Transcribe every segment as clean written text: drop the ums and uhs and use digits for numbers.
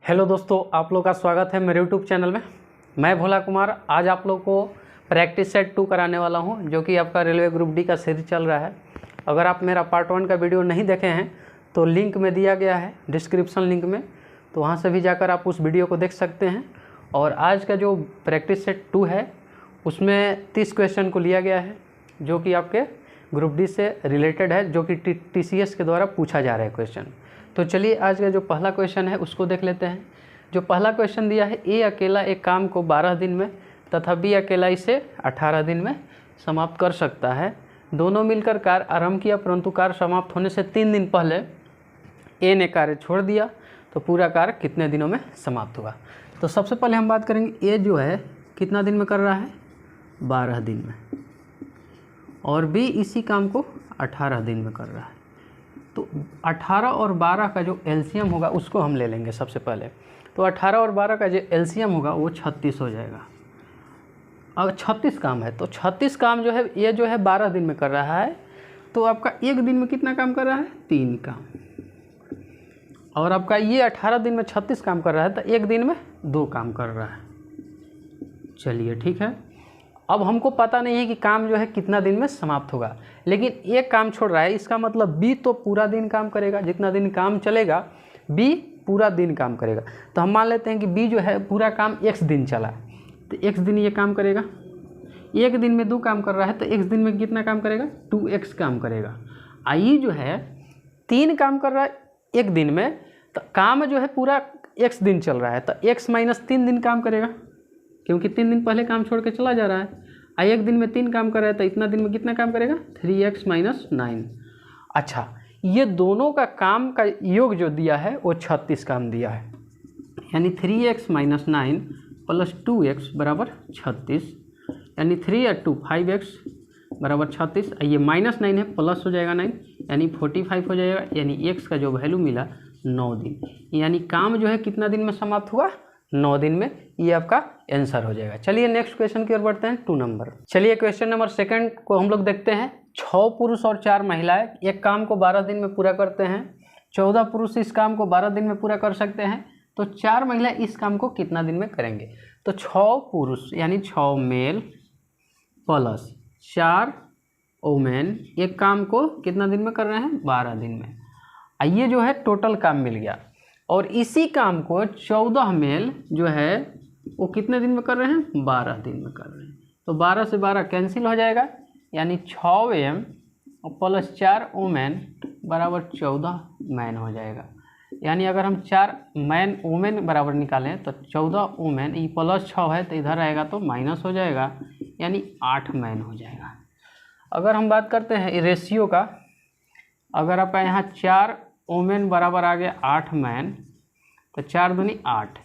Hello दोस्तों, आप लोग का स्वागत है मेरे यूट्यूब चैनल में। मैं भोला कुमार आज आप लोग को प्रैक्टिस सेट 2 कराने वाला हूं, जो कि आपका रेलवे ग्रुप डी का सीरीज चल रहा है। अगर आप मेरा पार्ट 1 का वीडियो नहीं देखे हैं तो लिंक में दिया गया है, डिस्क्रिप्शन लिंक में, तो वहां से भी जाकर आप उस वीडियो को देख सकते हैं। और आज का जो प्रैक्टिस सेट 2 है उसमें 30 क्वेश्चन को लिया गया है, जो कि आपके ग्रुप डी से रिलेटेड है, जो कि TCS के द्वारा पूछा जा रहा है क्वेश्चन। तो चलिए आज का जो पहला क्वेश्चन है उसको देख लेते हैं। जो पहला क्वेश्चन दिया है, ए अकेला एक काम को 12 दिन में तथा बी अकेला इसे 18 दिन में समाप्त कर सकता है। दोनों मिलकर कार्य आरंभ किया, परंतु कार्य समाप्त होने से 3 दिन पहले ए ने कार्य छोड़ दिया, तो पूरा कार्य कितने दिनों में समाप्त होगा। तो सबसे पहले हम बात करेंगे, ए जो है कितना दिन में कर रहा है, 12 दिन में, और बी इसी काम को 18 दिन में कर रहा है। तो 18 और 12 का जो एलसीएम होगा उसको हम ले लेंगे सबसे पहले। तो 18 और 12 का जो एलसीएम होगा वो 36 हो जाएगा। अब 36 काम है, तो 36 काम जो है ये जो है 12 दिन में कर रहा है, तो आपका एक दिन में कितना काम कर रहा है, 3 काम। और आपका ये 18 दिन में 36 काम कर रहा है, तो एक दिन में 2 काम कर रहा है। चलिए ठीक है। अब हमको पता नहीं है कि काम जो है कितना दिन में समाप्त होगा, लेकिन एक काम छोड़ रहा है, इसका मतलब बी तो पूरा दिन काम करेगा, जितना दिन काम चलेगा बी पूरा दिन काम करेगा। तो हम मान लेते हैं कि बी जो है पूरा काम x दिन चला, तो x दिन ये काम करेगा। एक दिन में 2 काम कर रहा है, तो x दिन में कितना काम करेगा, 2x काम करेगा। आई जो है 3 काम कर रहा है एक दिन में, तो काम जो है पूरा x दिन चल रहा है, तो x - 3 दिन काम करेगा, क्योंकि 3 दिन पहले काम छोड़ के चला जा रहा है। एक दिन में 3 काम कर रहा है, तो इतना दिन में कितना काम करेगा, 3x - 9। अच्छा, ये दोनों का काम का योग जो दिया है वो 36 काम दिया है, यानी 3x - 9 + 2x बराबर 36, यानी 3 और 2 5x बराबर 36। ये -9 है, प्लस हो जाएगा 9, यानी 45 हो जाएगा, यानी x का जो वैल्यू मिला 9 दिन। यानी काम जो है कितना दिन में समाप्त हुआ, 9 दिन में। ये आपका आंसर हो जाएगा। चलिए नेक्स्ट क्वेश्चन की ओर बढ़ते हैं, 2 नंबर। चलिए क्वेश्चन नंबर 2 को हम लोग देखते हैं। 6 पुरुष और 4 महिलाएं एक काम को 12 दिन में पूरा करते हैं। 14 पुरुष इस काम को 12 दिन में पूरा कर सकते हैं, तो 4 महिला इस काम को कितना दिन में करेंगे। तो 6 पुरुष यानी 6 मेल प्लस 4 वुमेन एक काम को कितना दिन में कर रहे हैं, 12 दिन में। ये जो है टोटल काम मिल गया, और इसी काम को 14 मेल जो है वो कितने दिन में कर रहे हैं, 12 दिन में कर रहे हैं। तो 12 से 12 कैंसिल हो जाएगा, यानी 6 m प्लस 4 वुमेन बराबर 14 मैन हो जाएगा। यानी अगर हम 4 मैन वुमेन बराबर निकालें तो 14 वुमेन, ये प्लस 6 है तो इधर आएगा तो माइनस हो जाएगा, यानी 8 मैन हो जाएगा। अगर हम बात करते हैं रेशियो का, अगर आपका यहाँ 4 वुमेन बराबर आ गया 8 मैन, तो 4 दूनी 8,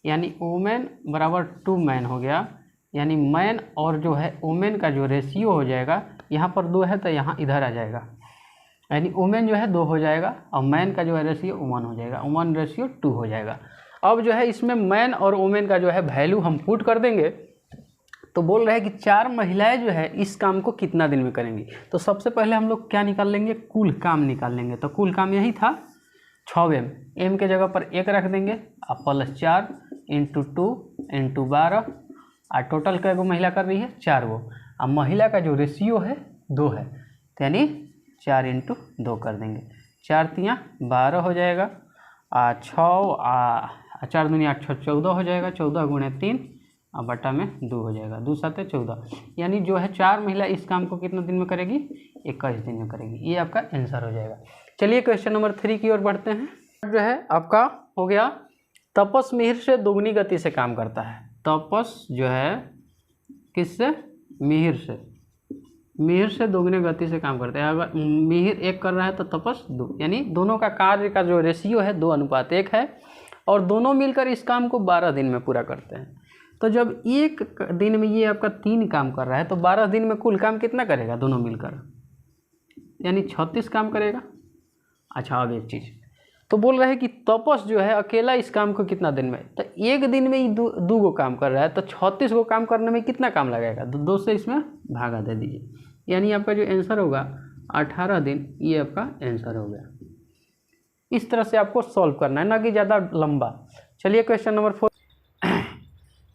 यानी वुमेन बराबर 2 मैन हो गया। यानी मैन और जो है वुमेन का जो रेशियो हो जाएगा, यहाँ पर 2 है तो यहाँ इधर आ जाएगा, यानी वुमेन जो है 2 हो जाएगा, और मैन का जो है रेशियो 1 हो जाएगा, 1:2 हो जाएगा। अब जो है इसमें मैन और वुमेन का जो है वैल्यू हम पुट कर देंगे, तो बोल रहे हैं कि 4 महिलाएं जो है इस काम को कितना दिन में करेंगी। तो सबसे पहले हम लोग क्या निकाल लेंगे, कुल काम निकाल लेंगे। तो कुल काम यही था 6m, m के जगह पर 1 रख देंगे, और प्लस 4 × 2 × 12, और टोटल कै गो महिला कर रही है, 4 गो। अब महिला का जो रेशियो है 2 है, तो यानी 4 × 2 कर देंगे, 4 × 3 12 हो जाएगा, 4 दूनी 8 14 हो जाएगा, 14 × 3 और बटा में 2 हो जाएगा, 2 7 14। यानी जो है 4 महिला इस काम को कितना दिन में करेगी, 21 दिन में करेगी। ये आपका आंसर हो जाएगा। चलिए क्वेश्चन नंबर 3 की ओर बढ़ते हैं। जो है आपका हो गया, तपस मिहिर से दोगुनी गति से काम करता है। तपस जो है किससे, मिहिर से दोगुनी गति से काम करता है। अगर मिहिर 1 कर रहा है तो तपस 2, यानी दोनों का कार्य का जो रेशियो है 2:1 है, और दोनों मिलकर इस काम को 12 दिन में पूरा करते हैं। तो जब एक दिन में ये आपका 3 काम कर रहा है, तो 12 दिन में कुल काम कितना करेगा दोनों मिलकर, यानी 36 काम करेगा। अच्छा, अब एक चीज़ तो बोल रहे हैं कि तपस जो है अकेला इस काम को कितना दिन में, तो एक दिन में ही 2 गो काम कर रहा है, तो 36 गो काम करने में कितना काम लगेगा, 2 से इसमें भागा दे दीजिए, यानी आपका जो आंसर होगा 18 दिन। ये आपका आंसर हो गया। इस तरह से आपको सॉल्व करना है, ना कि ज़्यादा लंबा। चलिए क्वेश्चन नंबर 4।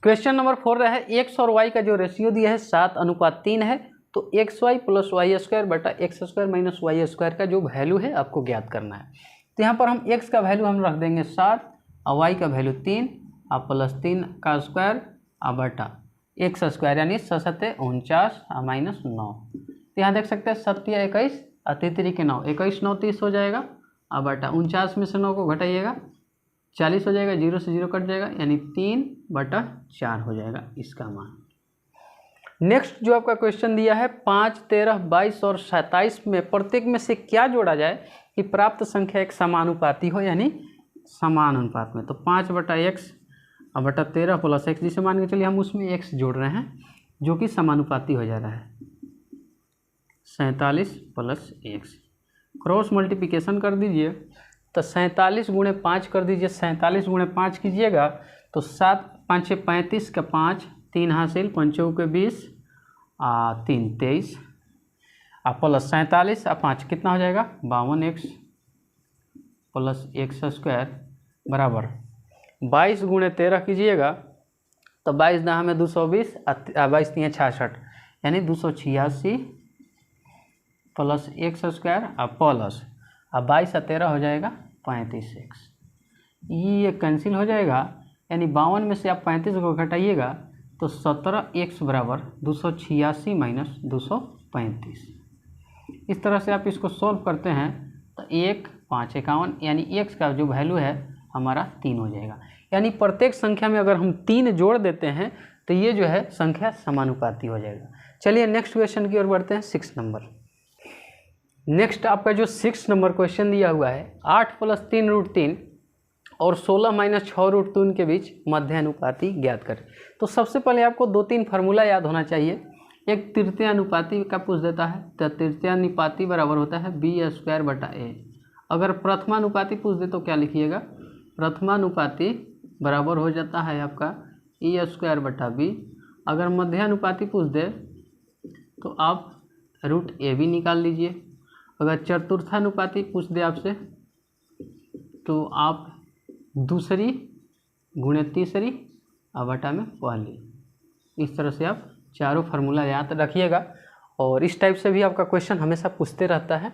क्वेश्चन नंबर 4 रहा है एक्स और वाई का जो रेशियो दिया है 7:3 है, तो x y plus y square बटा x square minus y square का जो वैल्यू है आपको ज्ञात करना है। तो यहाँ पर हम एक्स का वैल्यू हम रख देंगे 7 और वाई का वैल्यू 3 और प्लस 3 का स्क्वायर और बटा एक्स स्क्वायर यानी 7 49 और माइनस 9। तो यहाँ देख सकते हैं 7 या 21 और 3 के 9, 21 9 30 हो जाएगा और बटा 49 में से 9 को घटाइएगा 40 हो जाएगा, 0 से 0 कट जाएगा यानी 3/4 हो जाएगा इसका मान। नेक्स्ट जो आपका क्वेश्चन दिया है 5, 13, 22 और 27 में प्रत्येक में से क्या जोड़ा जाए कि प्राप्त संख्या एक समानुपाती हो, यानी समान अनुपात में। तो 5/x और बटा 13 प्लस x, जिसे मान के चलिए हम उसमें x जोड़ रहे हैं जो कि समानुपाती हो जा रहा है 47 प्लस x। क्रॉस मल्टीप्लिकेशन कर दीजिए तो 47 गुणे 5 कर दीजिए, 47 गुणे 5 कीजिएगा तो 7 5 6 35 का 5 3 हासिल 5 के 20 3 23 प्लस 47 और 5 कितना हो जाएगा 52x प्लस एक्स स्क्वायर बराबर 22 गुणे 13 कीजिएगा तो 22 दहा में 220 और 22 3 66 यानी 286 प्लस एक्स स्क्वायर और प्लस 22 और 13 हो जाएगा 35x। ये कैंसिल हो जाएगा यानी 52 में से आप 35 को घटाइएगा तो 17x बराबर 286 माइनस 235। इस तरह से आप इसको सॉल्व करते हैं तो 1 5 51 यानी x का जो वैल्यू है हमारा 3 हो जाएगा। यानी प्रत्येक संख्या में अगर हम 3 जोड़ देते हैं तो ये जो है संख्या समानुपाती हो जाएगा। चलिए नेक्स्ट क्वेश्चन की ओर बढ़ते हैं 6 नंबर। नेक्स्ट आपका जो 6 नंबर क्वेश्चन दिया हुआ है 8 + 3√3 और 16 - 6√3 के बीच मध्य अनुपाती ज्ञात करें। तो सबसे पहले आपको 2-3 फार्मूला याद होना चाहिए। एक तृतीय अनुपाती का पूछ देता है तो तृतीय अनुपाती बराबर होता है b² a। अगर प्रथमानुपाती पूछ दे तो क्या लिखिएगा, प्रथमानुपाती बराबर हो जाता है आपका e² b। अगर मध्यानुपाती पूछ दे तो आप √ab निकाल लीजिए। अगर चतुर्थानुपाती पूछ दे आपसे तो आप दूसरी गुणे तीसरी और बटा में पहली। इस तरह से आप चारों फार्मूला याद रखिएगा और इस टाइप से भी आपका क्वेश्चन हमेशा पूछते रहता है।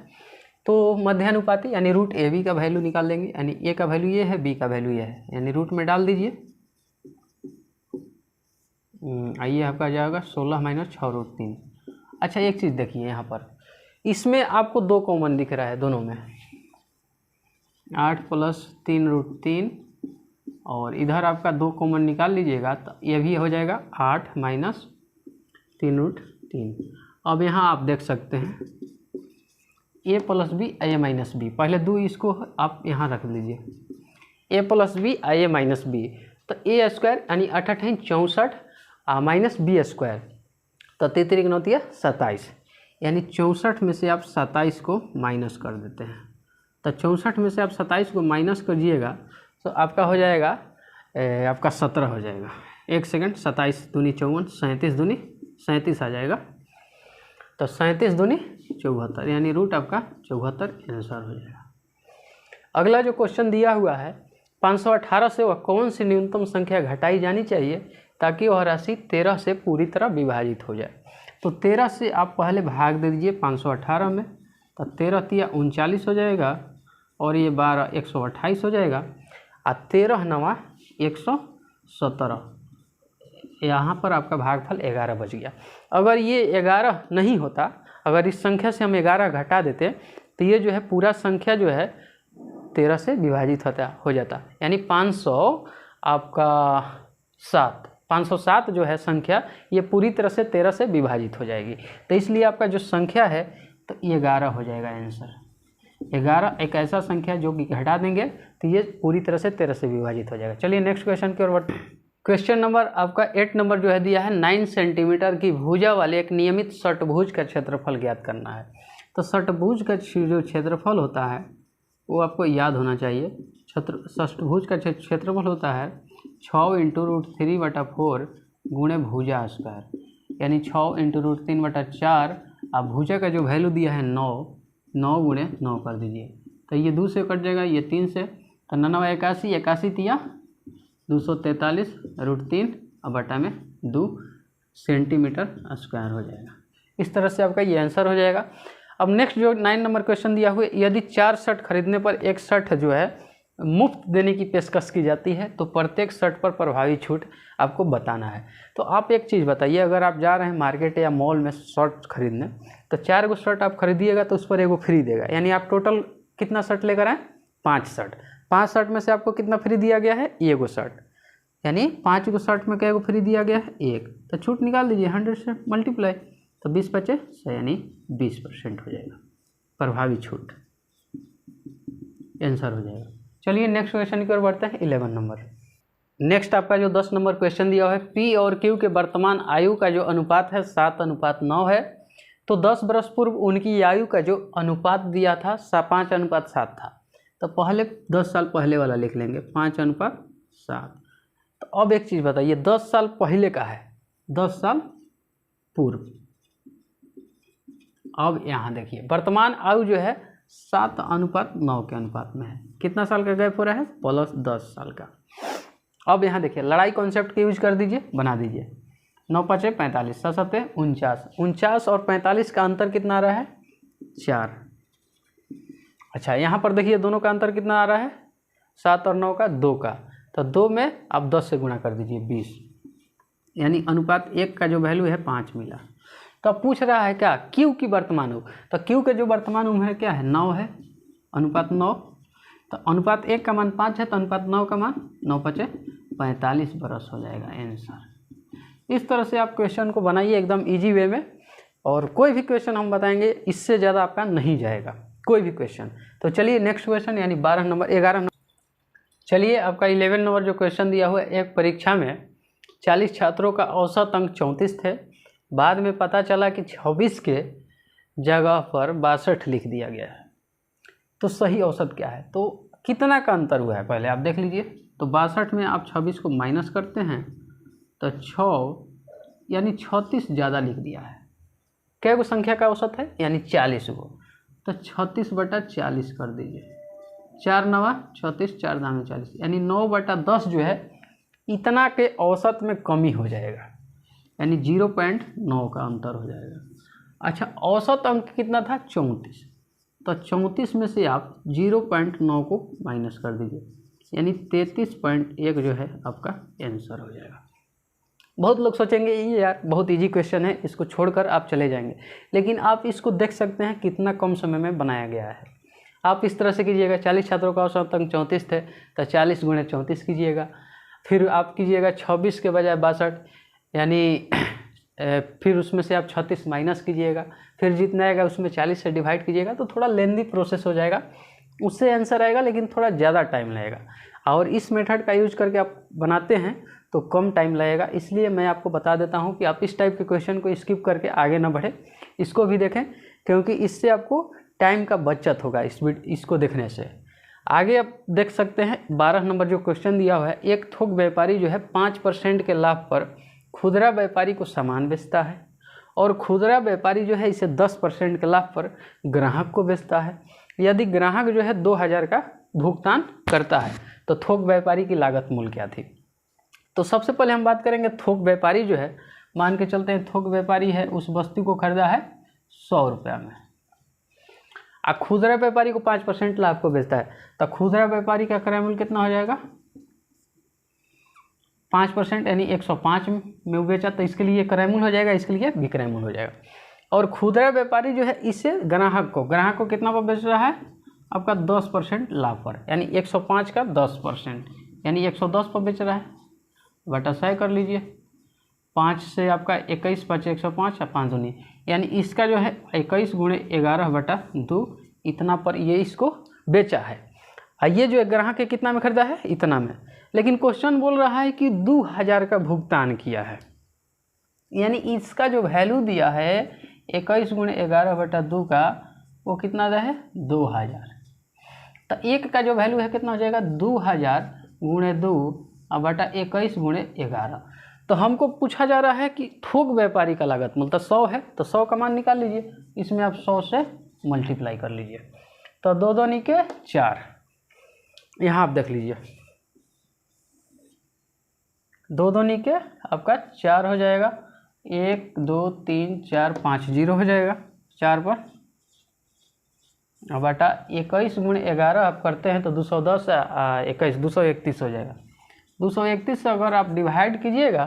तो मध्यानुपाती यानी √ab का वैल्यू निकाल लेंगे, यानी a का वैल्यू ये है, b का वैल्यू ये है, यानी रूट में डाल दीजिए। आइए आपका आ जाएगा 16 - 6√3। अच्छा एक चीज़ देखिए यहाँ पर, इसमें आपको 2 कॉमन दिख रहा है दोनों में, 8 + 3√3 और इधर आपका 2 कॉमन निकाल लीजिएगा तो ये भी हो जाएगा 8 - 3√3। अब यहाँ आप देख सकते हैं a + b a - b, पहले 2 इसको आप यहाँ रख लीजिए, a + b a - b। तो a² यानी 8 × 8 = 64 माइनस b² तो 3 × 9 = 27, यानी 64 में से आप 27 को माइनस कर देते हैं। तो 64 में से आप 27 को माइनस करिएगा तो आपका हो जाएगा आपका 17 हो जाएगा। 1 सेकंड, 27 दूनी 54, 37 दूनी 37 आ जाएगा। तो 37 दूनी 74 यानी रूट आपका 74 आंसर हो जाएगा। अगला जो क्वेश्चन दिया हुआ है 518 से वह कौन सी न्यूनतम संख्या घटाई जानी चाहिए ताकि वह राशि 13 से पूरी तरह विभाजित हो जाए। तो 13 से आप पहले भाग दे दीजिए 518 में, तो 13 × 3 = 39 हो जाएगा और ये 12 128 हो जाएगा और 13 × 9 = 117। यहाँ पर आपका भागफल 11 बच गया। अगर ये 11 नहीं होता, अगर इस संख्या से हम 11 घटा देते तो ये जो है पूरा संख्या जो है 13 से विभाजित हो जाता, यानी 507 जो है संख्या ये पूरी तरह से 13 से विभाजित हो जाएगी। तो इसलिए आपका जो संख्या है तो 11 हो जाएगा आंसर। 11 एक ऐसा संख्या जो कि घटा देंगे तो ये पूरी तरह से 13 से विभाजित हो जाएगा। चलिए नेक्स्ट क्वेश्चन की ओर बढ़ते हैं। क्वेश्चन नंबर आपका 8 नंबर जो है दिया है 9 सेंटीमीटर की भुजा वाले एक नियमित षटभुज का क्षेत्रफल ज्ञात करना है। तो षटभुज का जो क्षेत्रफल होता है वो आपको याद होना चाहिए। षटभुज का क्षेत्रफल होता है 6 × √3/4 गुणे भुजा स्क्वायर, यानी 6 × √3/4 और भुजा का जो वैल्यू दिया है 9 गुणे 9 कर दीजिए तो ये 2 से कट जाएगा, ये 3 से, तो 9 × 81 81 × 243√3 और बटा में 2 सेंटीमीटर स्क्वायर हो जाएगा। इस तरह से आपका ये आंसर हो जाएगा। अब नेक्स्ट जो 9 नंबर क्वेश्चन दिया हुआ है, यदि 4 शर्ट खरीदने पर एक शर्ट जो है मुफ्त देने की पेशकश की जाती है तो प्रत्येक शर्ट पर प्रभावी छूट आपको बताना है। तो आप एक चीज़ बताइए, अगर आप जा रहे हैं मार्केट या मॉल में शर्ट खरीदने, तो 4 गो शर्ट आप खरीदिएगा तो उस पर एगो फ्री देगा, यानी आप टोटल कितना शर्ट लेकर आए? 5 शर्ट। 5 शर्ट में से आपको कितना फ्री दिया गया है? एगो शर्ट, यानी 5 गो शर्ट में क्या गो फ्री दिया गया है? 1। तो छूट निकाल दीजिए, 100 से मल्टीप्लाई, तो 20 बचे 100, यानी 20% हो जाएगा प्रभावी छूट, आंसर हो जाएगा। चलिए नेक्स्ट क्वेश्चन की ओर बढ़ते हैं, 11 नंबर। नेक्स्ट आपका जो 10 नंबर क्वेश्चन दिया हुआ है, पी और क्यू के वर्तमान आयु का जो अनुपात है 7:9 है। तो 10 वर्ष पूर्व उनकी आयु का जो अनुपात दिया था 5:7 था। तो पहले 10 साल पहले वाला लिख लेंगे, 5:7। तो अब एक चीज़ बताइए, 10 साल पहले का है, 10 साल पूर्व। अब यहाँ देखिए वर्तमान आयु जो है 7:9 के अनुपात में है। कितना साल का गैप हो रहा है? प्लस 10 साल का। अब यहाँ देखिए लड़ाई कॉन्सेप्ट के यूज कर दीजिए, बना दीजिए। 9 5 45, 7 7 49, 49 और 45 का अंतर कितना आ रहा है? 4। अच्छा यहाँ पर देखिए दोनों का अंतर कितना आ रहा है? 7 और 9 का 2 का, तो 2 में आप 10 से गुणा कर दीजिए, 20, यानी अनुपात 1 का जो वैल्यू है 5 मिला। तो अब पूछ रहा है क्या? क्यू की वर्तमान उम्र। तो क्यू के जो वर्तमान उम्र है क्या है? 9 है, अनुपात 9। तो अनुपात 1 का मान 5 है, तो अनुपात 9 का मान 9 5 45 बरस हो जाएगा आंसर। इस तरह से आप क्वेश्चन को बनाइए एकदम इजी वे में, और कोई भी क्वेश्चन हम बताएंगे इससे ज़्यादा आपका नहीं जाएगा, कोई भी क्वेश्चन। तो चलिए नेक्स्ट क्वेश्चन, यानी 11 नंबर। चलिए आपका 11 नंबर जो क्वेश्चन दिया हुआ है, एक परीक्षा में 40 छात्रों का औसत अंक 34 थे, बाद में पता चला कि 26 के जगह पर 62 लिख दिया गया है, तो सही औसत क्या है? तो कितना का अंतर हुआ है पहले आप देख लीजिए। तो 62 में आप 26 को माइनस करते हैं तो 6, यानी 36 ज़्यादा लिख दिया है। कै गो संख्या का औसत है? यानी 40 गो, तो 36/40 कर दीजिए। 4 9 36, 4 दाम 40, यानी 9/10 जो है इतना के औसत में कमी हो जाएगा, यानी 0.9 का अंतर हो जाएगा। अच्छा औसत अंक कितना था? 34, तो 34 में से आप 0.9 को माइनस कर दीजिए, यानी 33.1 जो है आपका आंसर हो जाएगा। बहुत लोग सोचेंगे ये यार बहुत इजी क्वेश्चन है, इसको छोड़कर आप चले जाएंगे, लेकिन आप इसको देख सकते हैं कितना कम समय में बनाया गया है। आप इस तरह से कीजिएगा, 40 छात्रों का औसत अंक 34 थे, तो 40 × 34 कीजिएगा, फिर आप कीजिएगा 26 के बजाय 62, यानी फिर उसमें से आप 36 माइनस कीजिएगा, फिर जितना आएगा उसमें 40 से डिवाइड कीजिएगा, तो थोड़ा लेंदी प्रोसेस हो जाएगा, उससे आंसर आएगा, लेकिन थोड़ा ज़्यादा टाइम लगेगा। और इस मेथड का यूज करके आप बनाते हैं तो कम टाइम लगेगा, इसलिए मैं आपको बता देता हूं कि आप इस टाइप के क्वेश्चन को स्किप करके आगे ना बढ़े, इसको भी देखें, क्योंकि इससे आपको टाइम का बचत होगा इसको देखने से। आगे आप देख सकते हैं 12 नंबर जो क्वेश्चन दिया हुआ है, एक थोक व्यापारी जो है 5% के लाभ पर खुदरा व्यापारी को सामान बेचता है, और खुदरा व्यापारी जो है इसे 10% के लाभ पर ग्राहक को बेचता है। यदि ग्राहक जो है 2000 का भुगतान करता है तो थोक व्यापारी की लागत मूल्य क्या थी? तो सबसे पहले हम बात करेंगे थोक व्यापारी जो है, मान के चलते हैं थोक व्यापारी है, उस वस्तु को खरीदा है 100 रुपया में, खुदरा व्यापारी को 5% लाभ को बेचता है, तो खुदरा व्यापारी का क्रय मूल्य कितना हो जाएगा? 5%, यानी 105 में बेचा, तो इसके लिए क्रय मूल्य हो जाएगा, इसके लिए विक्रय मूल्य हो जाएगा। और खुदरा व्यापारी जो है इसे ग्राहक को कितना पर बेच रहा है? आपका 10% लाभ पर, यानी 105 का 10%, यानी 110 पर बेच रहा है, बटा 100 कर लीजिए। 5 से आपका 21 5 105 और 5 दूनी, यानी इसका जो है 21 × 11/2 इतना पर ये इसको बेचा है। ये जो ग्राहक है कितना में खरीदा है? इतना में, लेकिन क्वेश्चन बोल रहा है कि 2000 का भुगतान किया है, यानी इसका जो वैल्यू दिया है 21 × 11/2 का, वो कितना है? 2000। तो एक का जो वैल्यू है कितना हो जाएगा? 2000 × 2 और बटा 21 × 11। तो हमको पूछा जा रहा है कि थोक व्यापारी का लागत मतलब 100 है, तो 100 का मान निकाल लीजिए, इसमें आप 100 से मल्टीप्लाई कर लीजिए, तो 2 2 × 4। यहाँ आप देख लीजिए 2 दूनी के आपका 4 हो जाएगा, 1 2 3 4 5 0 हो जाएगा 4 पर, बटा 21 गुणे 11 आप करते हैं तो 210 21 231 हो जाएगा। 231 से अगर आप डिवाइड कीजिएगा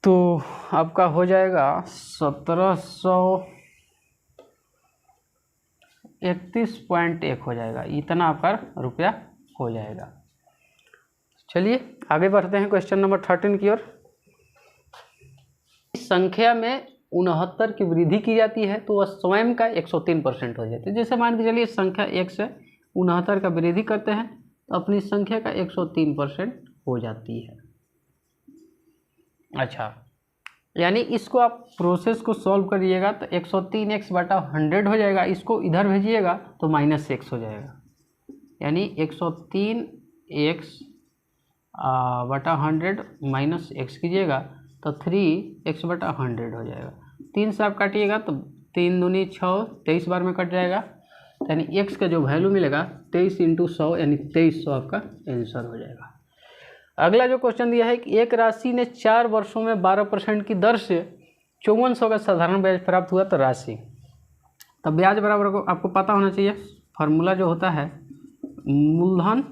तो आपका हो जाएगा 1731.1 हो जाएगा, इतना आपका रुपया हो जाएगा। चलिए आगे बढ़ते हैं क्वेश्चन नंबर 13 की ओर। इस संख्या में 69 की वृद्धि की जाती है तो वह स्वयं का 103% हो जाती है। जैसे मान के चलिए संख्या 1 से 69 का वृद्धि करते हैं तो अपनी संख्या का 103% हो जाती है। अच्छा, यानी इसको आप प्रोसेस को सॉल्व करिएगा तो 103x बटा 100 हो जाएगा, इसको इधर भेजिएगा तो -x हो जाएगा, यानी 103x बटा 100 -x कीजिएगा तो 3x बटा 100 हो जाएगा। 3 से आप काटिएगा तो 3 दूनी 6, 23 बार में कट जाएगा, यानी x का जो वैल्यू मिलेगा 23 × 100 यानी 2300 आपका आंसर हो जाएगा। अगला जो क्वेश्चन दिया है कि एक राशि ने 4 वर्षों में 12% की दर से 5400 का साधारण ब्याज प्राप्त हुआ तो राशि, तब ब्याज बराबर को आपको पता होना चाहिए, फार्मूला जो होता है मूलधन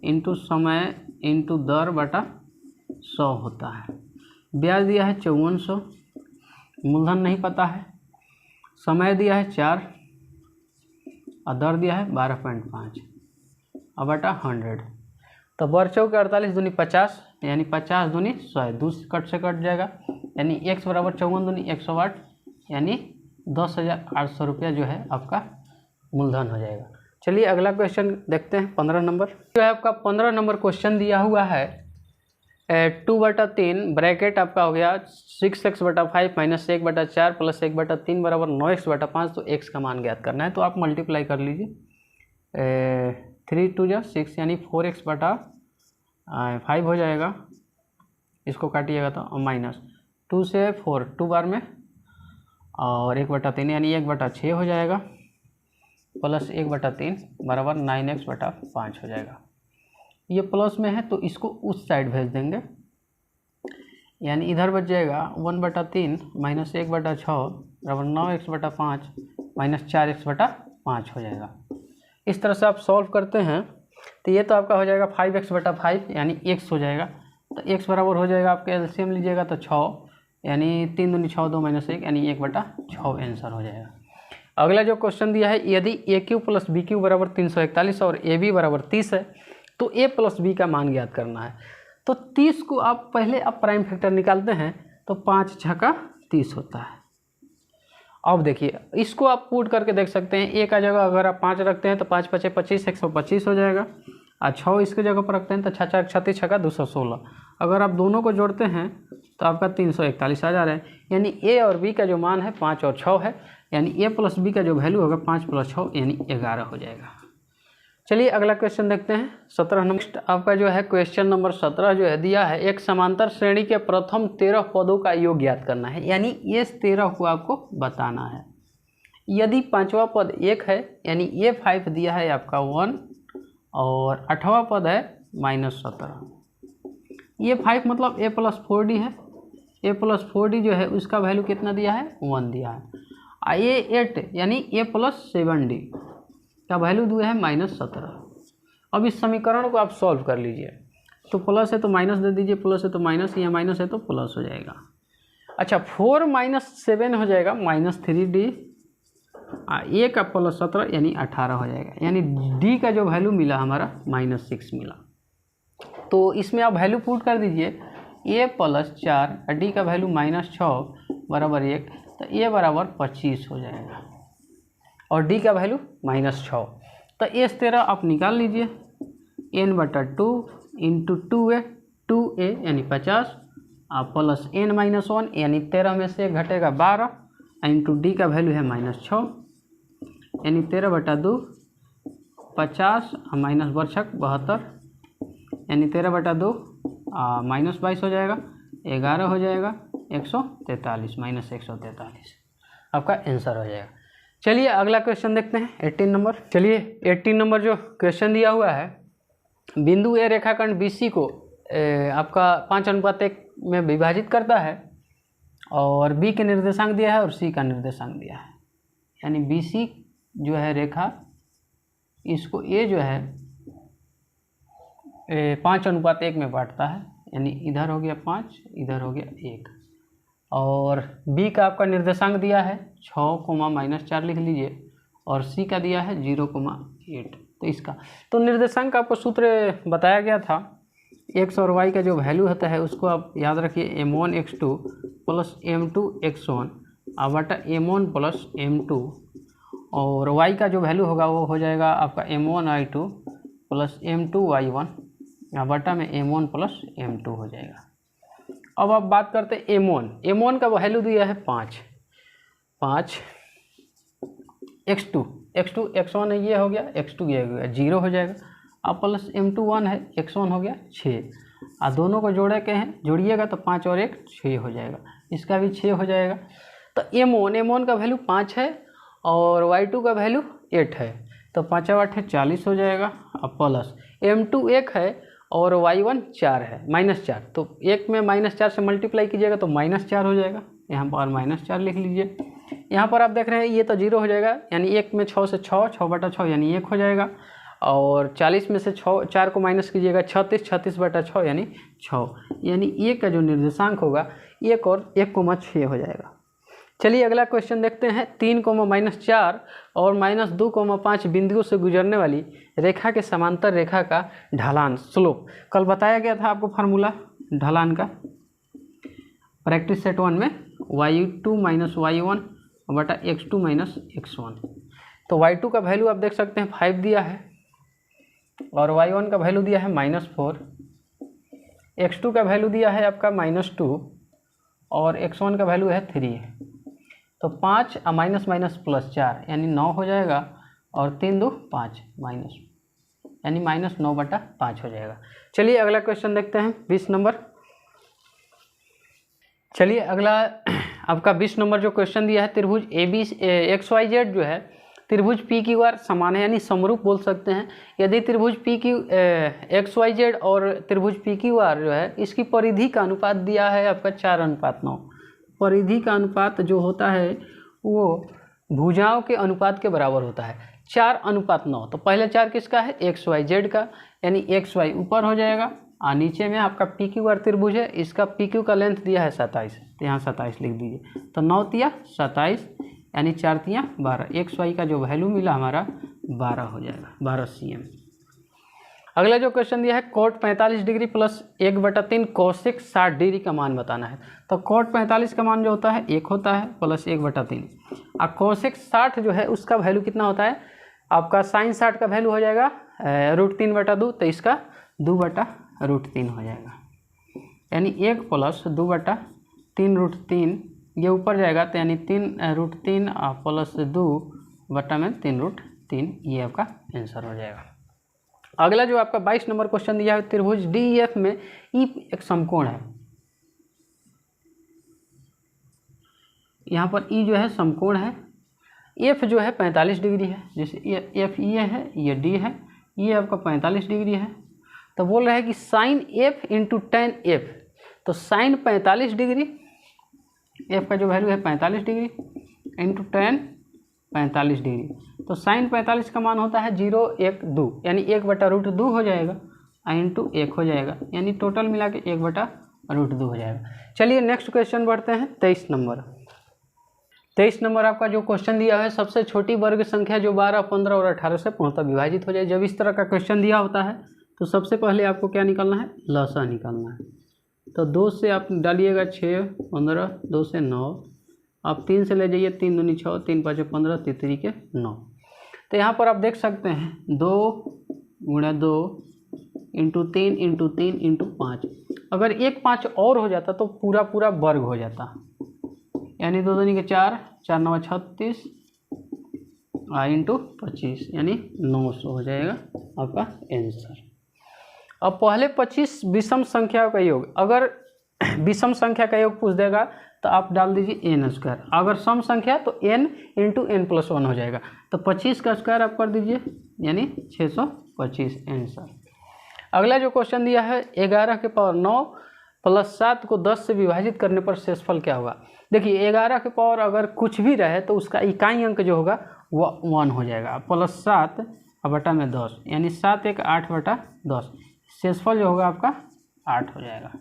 इंटू समय इंटू दर बटा 100 होता है। ब्याज दिया है 5400, मूलधन नहीं पता है, समय दिया है 4 और दर दिया है 12.5 और बटा 100, तो बरचौ के 48 दूनी 50 यानी 50 दूनी 100, 2 कट से कट जाएगा, यानी x बराबर 54 दूनी 108 यानी 10,800 रुपया जो है आपका मूलधन हो जाएगा। चलिए अगला क्वेश्चन देखते हैं 15 नंबर जो है आपका 15 नंबर क्वेश्चन दिया हुआ है 2/3 ब्रैकेट आपका हो गया 6x बटा 5 माइनस 1/4 प्लस 1/3 बराबर 9x बटा 5, तो x का मान ज्ञात करना है। तो आप मल्टीप्लाई कर लीजिए, 3 2 जा 6 यानी 4x बटा 5 हो जाएगा, इसको काटिएगा तो माइनस 2 से 4 2 बार में और 1/3 यानी 1/6 हो जाएगा प्लस 1/3 बराबर 9x बटा 5 हो जाएगा। ये प्लस में है तो इसको उस साइड भेज देंगे, यानी इधर बच जाएगा 1/3 माइनस 1/6 बराबर 9x बटा 5 माइनस 4x बटा 5 हो जाएगा। इस तरह से आप सॉल्व करते हैं तो ये तो आपका हो जाएगा 5x बटा 5 यानी x हो जाएगा, तो x बराबर हो जाएगा आपके एलसीएम लीजिएगा तो 6 यानी 3 दूनी 6 2 माइनस 1 यानी 1/6 आंसर हो जाएगा। अगला जो क्वेश्चन दिया है यदि AQ प्लस BQ बराबर 341 और AB बराबर 30 है तो A प्लस B का मान ज्ञात करना है। तो 30 को आप पहले आप प्राइम फैक्टर निकालते हैं तो 5 छक्का 30 होता है। अब देखिए इसको आप पुट करके देख सकते हैं, A का जगह अगर आप 5 रखते हैं तो 5 5 25 125 हो जाएगा और 6 इसके जगह पर रखते हैं तो 6 36 छक्का 216। अगर आप दोनों को जोड़ते हैं तो आपका 341 आ जा रहा है, यानी A और B का जो मान है 5 और 6 है, यानी A प्लस B का जो वैल्यू होगा 5 + 6 यानी 11 हो जाएगा। चलिए अगला क्वेश्चन देखते हैं 17 नंबर। आपका जो है क्वेश्चन नंबर 17 जो है दिया है एक समांतर श्रेणी के प्रथम 13 पदों का योग ज्ञात करना है, यानी ये 13 को आपको बताना है। यदि 5वां पद 1 है यानी ये 5 दिया है आपका 1 और 8वां पद है -17, ये 5 मतलब A प्लस 4D है, A प्लस 4D जो है उसका वैल्यू कितना दिया है 1 दिया है, ये 8 यानी A प्लस 7D का वैल्यू दिया है -17। अब इस समीकरण को आप सॉल्व कर लीजिए, तो प्लस है तो माइनस दे दीजिए, प्लस है तो माइनस या माइनस है तो प्लस हो जाएगा। अच्छा 4 - 7 हो जाएगा -3D, A का प्लस 17 यानी 18 हो जाएगा, यानी D का जो वैल्यू मिला हमारा -6 मिला। तो इसमें आप वैल्यू पुट कर दीजिए, A प्लस 4 D का वैल्यू -6 बराबर 1, तो A बराबर 25 हो जाएगा और D का वैल्यू -6, तो इस तरह आप निकाल लीजिए n/2 इंटू 2a यानी 50 प्लस n-1 यानी 13 में से घटेगा 12 इंटू D का वैल्यू है -6 यानी 13/2 50 माइनस बरछक 72 यानी 13/2 -22 हो जाएगा, 11 हो जाएगा 143 -143 आपका आंसर हो जाएगा। चलिए अगला क्वेश्चन देखते हैं 18 नंबर। चलिए 18 नंबर जो क्वेश्चन दिया हुआ है, बिंदु A रेखाखंड BC को आपका 5:1 में विभाजित करता है, और बी के निर्देशांक दिया है और सी का निर्देशांक दिया है, यानी बी सी जो है रेखा, इसको ए जो है 5:1 में बांटता है, यानी इधर हो गया 5, इधर हो गया 1, और बी का आपका निर्देशांक दिया है 6, -4 लिख लीजिए, और सी का दिया है 0,8। तो इसका तो निर्देशांक का आपको सूत्र बताया गया था, एक्स और वाई का जो वैल्यू होता है उसको आप याद रखिए, m1 x2 plus m2 x1 बटा m1 प्लस m2, और y का जो वैल्यू होगा वो हो जाएगा आपका m1 y2 plus m2 y1 बटा में m1 प्लस m2 हो जाएगा। अब आप बात करते हैं m1 का वैल्यू दिया है 5 x2 x1 है, ये हो गया, x2 ये हो गया, 0 हो जाएगा। अब प्लस m2 1 है, x1 हो गया 6, और दोनों को जोड़े के हैं, जोड़िएगा तो 5 और 1 6 हो जाएगा, इसका भी 6 हो जाएगा। तो m1 का वैल्यू 5 है और y2 का वैल्यू 8 है, तो 5 और 8 40 हो जाएगा। अब प्लस m2 1 है और y1 4 है, -4, तो 1 में -4 से मल्टीप्लाई कीजिएगा तो -4 हो जाएगा, यहाँ पर -4 लिख लीजिए। यहाँ पर आप देख रहे हैं ये तो 0 हो जाएगा, यानी 1 में 6 से 6 बटा 6 यानी 1 हो जाएगा, और 40 में से 4 को माइनस कीजिएगा 36 बटा 6 यानी 6, यानी ए का जो निर्देशांक होगा 1 और 1,6 हो जाएगा। चलिए अगला क्वेश्चन देखते हैं। 3, -4 और -2,5 बिंदुओं से गुजरने वाली रेखा के समांतर रेखा का ढलान स्लोप, कल बताया गया था आपको फार्मूला ढलान का, प्रैक्टिस सेट 1 में y2 - y1 बटा x2 - x1। तो y2 का वैल्यू आप देख सकते हैं 5 दिया है, और y1 का वैल्यू दिया है -4, x2 का वैल्यू दिया है आपका -2, और x1 का वैल्यू है 3। तो 5 -+4 यानी 9 हो जाएगा, और 3 2 5 माइनस, यानी -9/5 हो जाएगा। चलिए अगला क्वेश्चन देखते हैं, 20 नंबर। चलिए अगला आपका 20 नंबर जो क्वेश्चन दिया है, त्रिभुज XYZ जो है त्रिभुज PQR समान है, यानी समरूप बोल सकते हैं। यदि त्रिभुज XYZ और त्रिभुज PQR जो है इसकी परिधि का अनुपात दिया है आपका 4:9। परिधि का अनुपात जो होता है वो भुजाओं के अनुपात के बराबर होता है, 4:9। तो पहले 4 किसका है, XYZ का, यानी XY ऊपर हो जाएगा, और नीचे में आपका PQR त्रिभुज है, इसका PQ का लेंथ दिया है 27, तो यहाँ 27 लिख दीजिए। तो 9 तिया 27 यानी 4 तिया 12, XY का जो वैल्यू मिला हमारा 12 हो जाएगा, 12 cm। अगला जो क्वेश्चन दिया है, cot 45 degree plus 1/3 cosec 60 degree का मान बताना है। तो कोट 45 का मान जो होता है 1 होता है, प्लस 1/3, और कोसेक 60 जो है उसका वैल्यू कितना होता है आपका, साइन 60 का वैल्यू हो जाएगा √3/2, तो इसका 2/√3 हो जाएगा, यानी 1 + 2/3√3, ये ऊपर जाएगा तो यानी 3√3 प्लस 2/3√3, ये आपका आंसर हो जाएगा। अगला जो आपका 22 नंबर क्वेश्चन दिया है, त्रिभुज DEF में ई एक समकोण है, यहाँ पर ई जो है समकोण है, एफ जो है 45 डिग्री है, जैसे एफ ये है, ये डी है, ये आपका 45 डिग्री है। तो बोल रहा है कि sine f into ten f, तो साइन 45 डिग्री, एफ का जो वैल्यू है 45 डिग्री इंटू टेन 45 डिग्री, तो साइन 45 का मान होता है 0,1,2, यानी 1/√2 हो जाएगा, इंटू 1 हो जाएगा, यानी टोटल मिला के 1/√2 हो जाएगा। चलिए नेक्स्ट क्वेश्चन बढ़ते हैं, 23 नंबर। 23 नंबर आपका जो क्वेश्चन दिया है, सबसे छोटी वर्ग संख्या जो 12, 15 और 18 से पूर्णतः विभाजित हो जाए। जब इस तरह का क्वेश्चन दिया होता है तो सबसे पहले आपको क्या निकालना है, लसा निकालना है। तो 2 से आप डालिएगा 6, 15, 2 से 9, आप 3 से ले जाइए, 3 दूनी 6, 3 5 15, 3 के 9। तो यहाँ पर आप देख सकते हैं 2 × 2 इंटू 3 इंटू 3 इंटू 5, अगर 1 5 और हो जाता तो पूरा वर्ग हो जाता, यानी 2 दूनी के 4, 4 9 36 इंटू 25, यानी 900 हो जाएगा आपका आंसर। अब पहले 25 विषम संख्या का योग, अगर विषम संख्या का योग पूछ देगा तो आप डाल दीजिए n², अगर सम संख्या तो n इंटू n+1 हो जाएगा, तो 25 का स्क्वायर आप कर दीजिए, यानी 625 आंसर। अगला जो क्वेश्चन दिया है 11 के पावर 9 प्लस 7 को 10 से विभाजित करने पर शेषफल क्या होगा। देखिए 11 के पावर अगर कुछ भी रहे तो उसका इकाई अंक जो होगा वो 1 हो जाएगा, प्लस 7 बटा में 10 यानी 7 एक 8 बटा 10, शेषफल जो होगा आपका 8 हो जाएगा।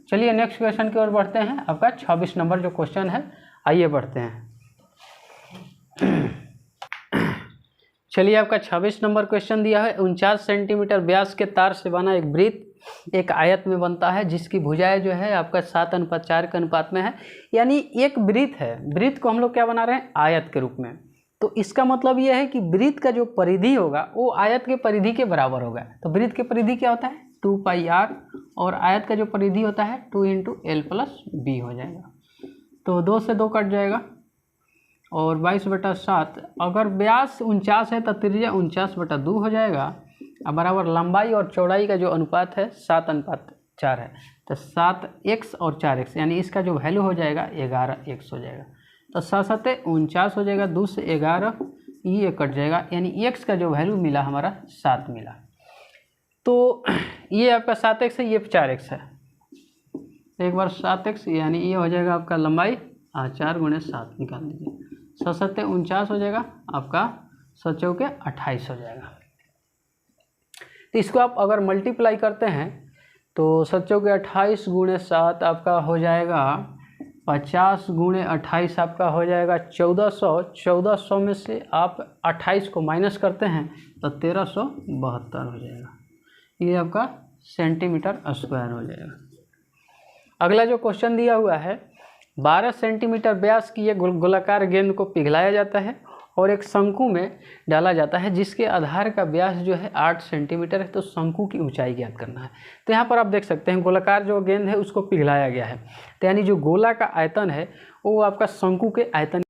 चलिए नेक्स्ट क्वेश्चन की ओर बढ़ते हैं। आपका 26 नंबर जो क्वेश्चन है, आइए बढ़ते हैं। चलिए आपका 26 नंबर क्वेश्चन दिया है 49 सेंटीमीटर व्यास के तार से बना एक वृत्त एक आयत में बनता है जिसकी भुजाएं जो है आपका 7:4 के अनुपात में है। यानी एक वृत्त है, वृत्त को हम लोग क्या बना रहे हैं, आयत के रूप में। तो इसका मतलब यह है कि वृत्त का जो परिधि होगा वो आयत के परिधि के बराबर होगा। तो वृत्त की परिधि क्या होता है 2πr और आयत का जो परिधि होता है 2 × l + b हो जाएगा। तो 2 से 2 कट जाएगा और 22/7। अगर व्यास 49 है तो त्रिज्या 49/2 हो जाएगा अब बराबर लंबाई और चौड़ाई का जो अनुपात है 7:4 है। तो 7x और 4x यानी इसका जो वैल्यू हो जाएगा 11x हो जाएगा। तो 7×7 49 हो जाएगा, 2 से 11 ये कट जाएगा यानी x का जो वैल्यू मिला हमारा 7 मिला। तो ये आपका 7x है, ये 4x है। एक बार 7x यानी ये हो जाएगा आपका लंबाई 4 × 7 निकाल दीजिए, 7×7 49 हो जाएगा आपका, 7×4 28 हो जाएगा। तो इसको आप अगर मल्टीप्लाई करते हैं तो 7×4 28 × 7 आपका हो जाएगा 50 × 28 आपका हो जाएगा 1400। 1400 में से आप 28 को माइनस करते हैं तो 1372 हो जाएगा। ये आपका सेंटीमीटर स्क्वायर हो जाएगा। अगला जो क्वेश्चन दिया हुआ है 12 सेंटीमीटर व्यास की एक गोलाकार गेंद को पिघलाया जाता है और एक शंकु में डाला जाता है जिसके आधार का व्यास जो है 8 सेंटीमीटर है। तो शंकु की ऊंचाई ज्ञात करना है। तो यहाँ पर आप देख सकते हैं गोलाकार जो गेंद है उसको पिघलाया गया है, तो यानी जो गोला का आयतन है वो आपका शंकु के आयतन